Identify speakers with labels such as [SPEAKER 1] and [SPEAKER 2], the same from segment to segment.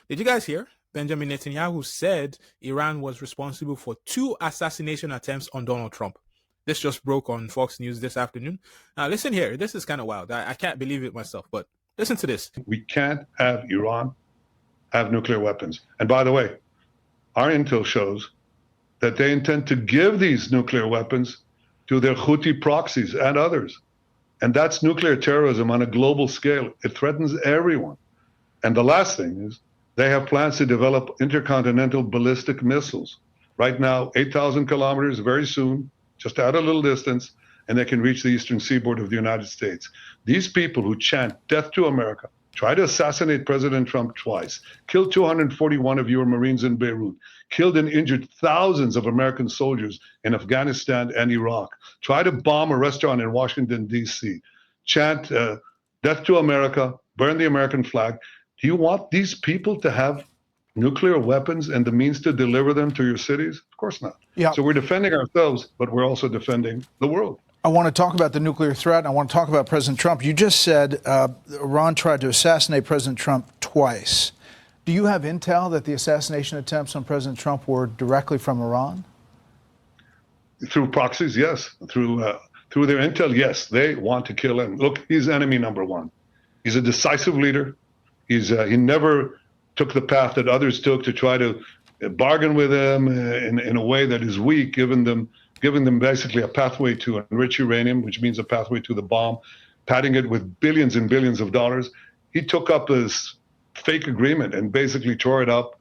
[SPEAKER 1] Did you guys hear? Benjamin Netanyahu said Iran was responsible for 2 assassination attempts on Donald Trump. This just broke on Fox News this afternoon. Now, listen here. This is kind of wild. I can't believe it myself, but listen to this.
[SPEAKER 2] We can't have Iran have nuclear weapons. And by the way, our intel shows that they intend to give these nuclear weapons to their Houthi proxies and others. And that's nuclear terrorism on a global scale. It threatens everyone. And the last thing is they have plans to develop intercontinental ballistic missiles. Right now, 8,000 kilometers, very soon, just out a little distance, and they can reach the eastern seaboard of the United States. These people who chant death to America, try to assassinate President Trump twice, killed 241 of your Marines in Beirut, killed and injured thousands of American soldiers in Afghanistan and Iraq, try to bomb a restaurant in Washington, D.C., chant death to America, burn the American flag. Do you want these people to have nuclear weapons and the means to deliver them to your cities? Of course not.
[SPEAKER 3] Yeah.
[SPEAKER 2] So we're defending ourselves, but we're also defending the world.
[SPEAKER 3] I want to talk about the nuclear threat. I want to talk about President Trump. You just said Iran tried to assassinate President Trump twice. Do you have intel that the assassination attempts on President Trump were directly from Iran?
[SPEAKER 2] Through proxies, yes. Through their intel, yes. They want to kill him. Look, he's enemy number one. He's a decisive leader. He never took the path that others took to try to bargain with him in a way that is weak, giving them basically a pathway to enrich uranium, which means a pathway to the bomb, padding it with billions and billions of dollars. He took up this fake agreement and basically tore it up.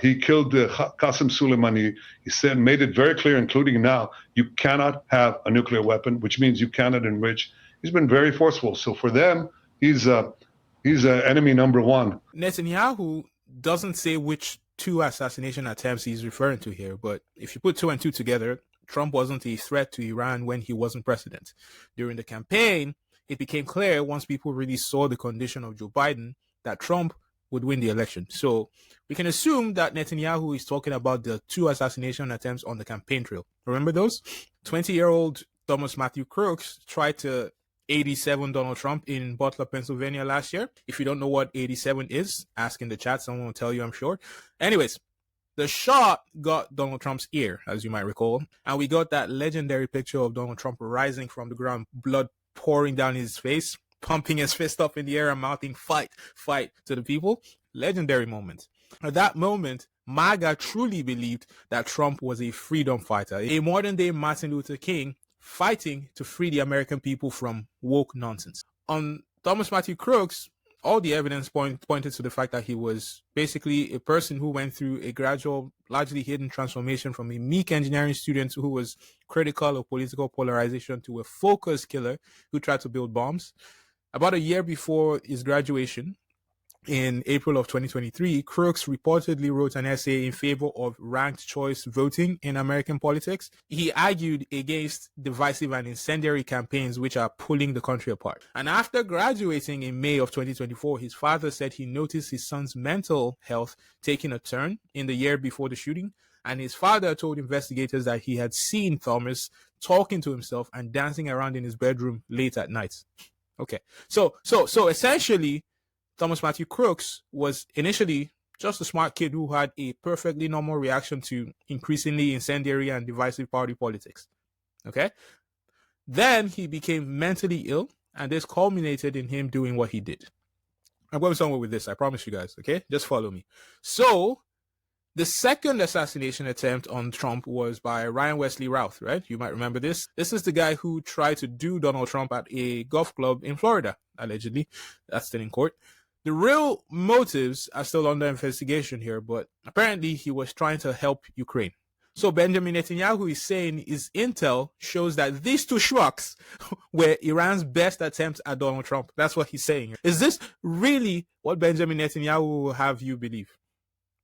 [SPEAKER 2] He killed Qasem Soleimani. He made it very clear, including now, you cannot have a nuclear weapon, which means you cannot enrich. He's been very forceful. So for them, he's enemy number one.
[SPEAKER 1] Netanyahu doesn't say which 2 assassination attempts he's referring to here, but if you put 2 and 2 together, Trump wasn't a threat to Iran when he wasn't president. During the campaign, it became clear once people really saw the condition of Joe Biden that Trump would win the election. So we can assume that Netanyahu is talking about the 2 assassination attempts on the campaign trail. Remember those? 20-year-old Thomas Matthew Crooks tried to 87 Donald Trump in Butler, Pennsylvania last year. If you don't know what 87 is, ask in the chat. Someone will tell you, I'm sure. Anyways, the shot got Donald Trump's ear, as you might recall. And we got that legendary picture of Donald Trump rising from the ground, blood pouring down his face, pumping his fist up in the air and mouthing, fight, fight to the people. Legendary moment. At that moment, MAGA truly believed that Trump was a freedom fighter, a modern-day Martin Luther King fighting to free the American people from woke nonsense. On Thomas Matthew Crooks, all the evidence pointed to the fact that he was basically a person who went through a gradual, largely hidden transformation from a meek engineering student who was critical of political polarization to a focused killer who tried to build bombs. About a year before his graduation, in April of 2023, Crooks reportedly wrote an essay in favor of ranked choice voting in American politics. He argued against divisive and incendiary campaigns which are pulling the country apart. And after graduating in May of 2024, his father said he noticed his son's mental health taking a turn in the year before the shooting. And his father told investigators that he had seen Thomas talking to himself and dancing around in his bedroom late at night. Okay, so essentially, Thomas Matthew Crooks was initially just a smart kid who had a perfectly normal reaction to increasingly incendiary and divisive party politics. Okay? Then he became mentally ill, and this culminated in him doing what he did. I'm going somewhere with this, I promise you guys, okay? Just follow me. So, the second assassination attempt on Trump was by Ryan Wesley Routh, right? You might remember this. This is the guy who tried to do Donald Trump at a golf club in Florida, allegedly. That's still in court. The real motives are still under investigation here, but apparently he was trying to help Ukraine. So Benjamin Netanyahu is saying his intel shows that these 2 schmucks were Iran's best attempts at Donald Trump. That's what he's saying. Is this really what Benjamin Netanyahu will have you believe?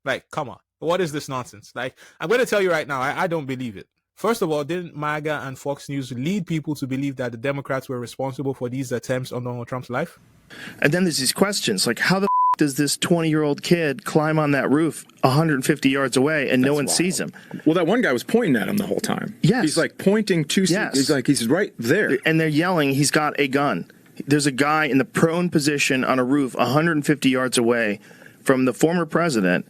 [SPEAKER 1] Like, come on. What is this nonsense? Like, I'm going to tell you right now, I don't believe it. First of all, didn't MAGA and Fox News lead people to believe that the Democrats were responsible for these attempts on Donald Trump's life?
[SPEAKER 4] And then there's these questions like, how the does this 20-year-old kid climb on that roof 150 yards away and no one sees him?
[SPEAKER 5] Well, that one guy was pointing at him the whole time.
[SPEAKER 4] Yes.
[SPEAKER 5] He's like pointing to, he's right there.
[SPEAKER 4] And they're yelling, he's got a gun. There's a guy in the prone position on a roof 150 yards away from the former president,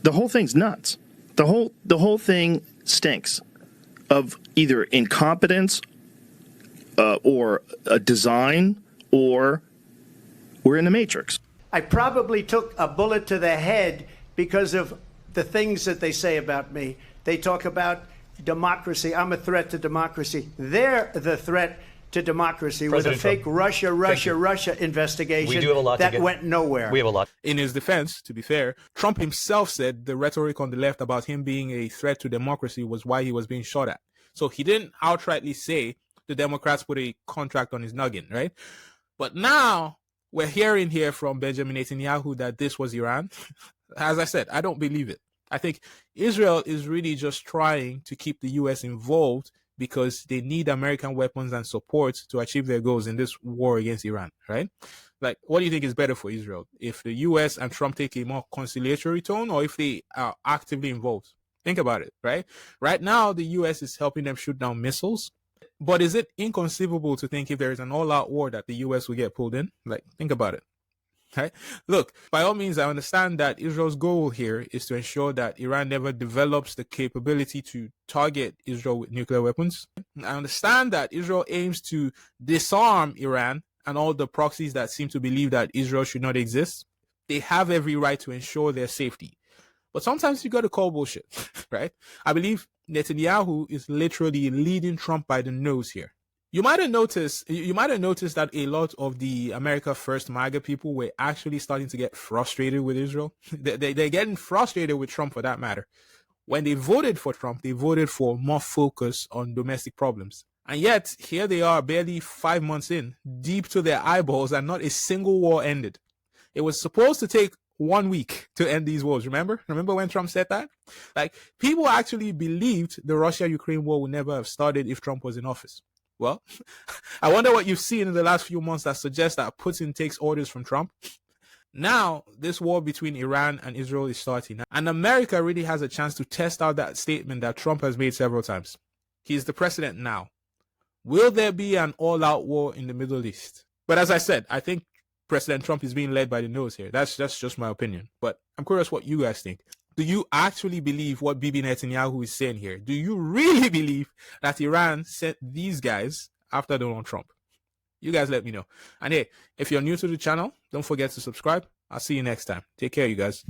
[SPEAKER 4] the whole thing's nuts. The whole thing stinks of either incompetence or a design, or we're in the Matrix.
[SPEAKER 6] I probably took a bullet to the head because of the things that they say about me. They talk about democracy. I'm a threat to democracy. They're the threat to democracy with a fake Russia investigation
[SPEAKER 7] we do have a lot
[SPEAKER 6] that went nowhere.
[SPEAKER 7] We have a lot.
[SPEAKER 1] In his defense, to be fair, Trump himself said the rhetoric on the left about him being a threat to democracy was why he was being shot at. So he didn't outrightly say the Democrats put a contract on his noggin, right? But now we're hearing here from Benjamin Netanyahu that this was Iran. As I said, I don't believe it. I think Israel is really just trying to keep the U.S. involved because they need American weapons and support to achieve their goals in this war against Iran, right? Like, what do you think is better for Israel? If the U.S. and Trump take a more conciliatory tone, or if they are actively involved? Think about it, right? Right now, the U.S. is helping them shoot down missiles. But is it inconceivable to think if there is an all-out war that the U.S. will get pulled in? Like, think about it. Right? Look, by all means, I understand that Israel's goal here is to ensure that Iran never develops the capability to target Israel with nuclear weapons. I understand that Israel aims to disarm Iran and all the proxies that seem to believe that Israel should not exist. They have every right to ensure their safety. But sometimes you got to call bullshit, right? I believe Netanyahu is literally leading Trump by the nose here. You might have noticed that a lot of the America First MAGA people were actually starting to get frustrated with Israel. They're getting frustrated with Trump for that matter. When they voted for Trump, they voted for more focus on domestic problems. And yet, here they are barely 5 months in, deep to their eyeballs, and not a single war ended. It was supposed to take 1 week to end these wars. Remember when Trump said that? Like, people actually believed the Russia-Ukraine war would never have started if Trump was in office. Well, I wonder what you've seen in the last few months that suggests that Putin takes orders from Trump. Now, this war between Iran and Israel is starting. And America really has a chance to test out that statement that Trump has made several times. He's the president now. Will there be an all-out war in the Middle East? But as I said, I think President Trump is being led by the nose here. That's just my opinion. But I'm curious what you guys think. Do you actually believe what Bibi Netanyahu is saying here? Do you really believe that Iran sent these guys after Donald Trump? You guys let me know. And hey, if you're new to the channel, don't forget to subscribe. I'll see you next time. Take care, you guys.